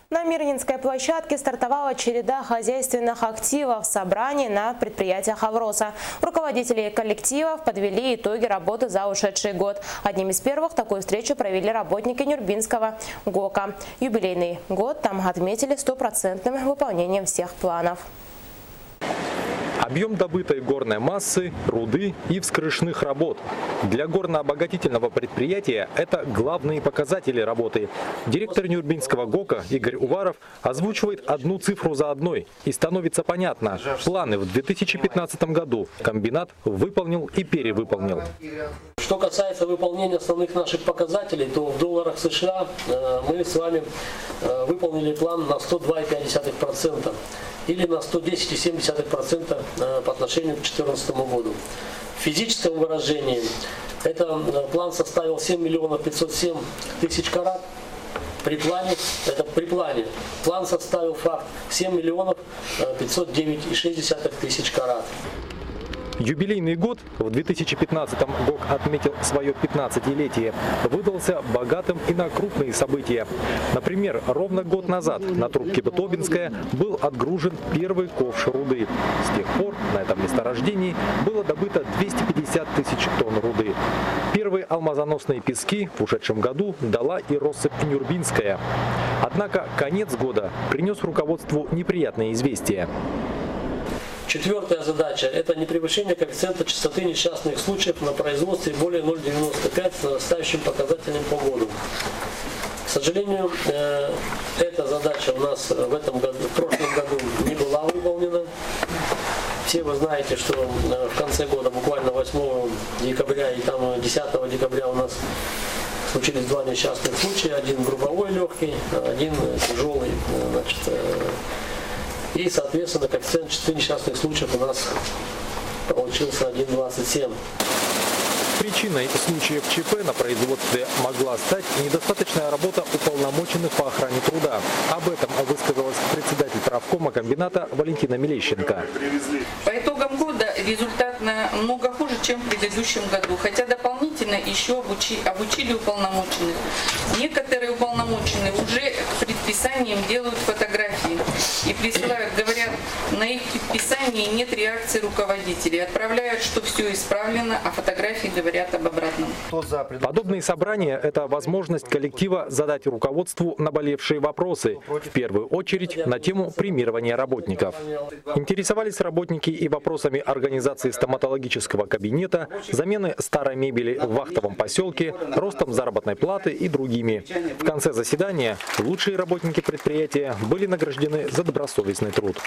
На Мирнинской площадке стартовала череда хозяйственных активов, собраний на предприятиях «Авроса». Руководители коллективов подвели итоги работы за ушедший год. Одним из первых такую встречу провели работники Нюрбинского ГОКа. Юбилейный год там отметили 100% выполнением всех планов. Объем добытой горной массы, руды и вскрышных работ. Для горно-обогатительного предприятия это главные показатели работы. Директор Нюрбинского ГОКа Игорь Уваров озвучивает одну цифру за одной. И становится понятно, планы в 2015 году комбинат выполнил и перевыполнил. Что касается выполнения основных наших показателей, то в долларах США мы с вами выполнили план на 102,5%. Или на 110,7% по отношению к 2014 году. В физическом выражении план составил 7 миллионов 507 тысяч карат. При плане план составил факт 7 миллионов 509,6 тысяч карат. Юбилейный год в 2015-м ГОК отметил свое 15-летие. Выдался богатым и на крупные события. Например, ровно год назад на трубке Тобинская был отгружен первый ковш руды. С тех пор на этом месторождении было добыто 250 тысяч тонн руды. Первые алмазоносные пески в ушедшем году дала и россыпь Нюрбинская. Однако конец года принес руководству неприятные известия. Четвертая задача – это непревышение коэффициента частоты несчастных случаев на производстве более 0,95 с нарастающим показателем по году. К сожалению, эта задача у нас в прошлом году не была выполнена. Все вы знаете, что в конце года, буквально 8 декабря и 10 декабря у нас случились два несчастных случая. Один групповой легкий, один тяжелый. И, соответственно, коэффициент частоты несчастных случаев у нас получился 1,27. Причиной случаев ЧП на производстве могла стать недостаточная работа уполномоченных по охране труда. Об этом высказалась председатель правкома комбината Валентина Мелещенко. По итогам года результат намного хуже, чем в предыдущем году, хотя дополнительно еще обучили уполномоченных. Некоторые уполномоченные уже к предписаниям делают фотографии и присылают, говорят, на их предписании нет реакции руководителей, отправляют, что все исправлено, а фотографии говорят об обратном. Подобные собрания – это возможность коллектива задать руководству наболевшие вопросы, в первую очередь на тему премирования работников. Интересовались работники и вопросами организации стоматологического кабинета, замены старой мебели в вахтовом поселке, ростом заработной платы и другими. В конце заседания лучшие работники предприятия были награждены за добросовестный труд.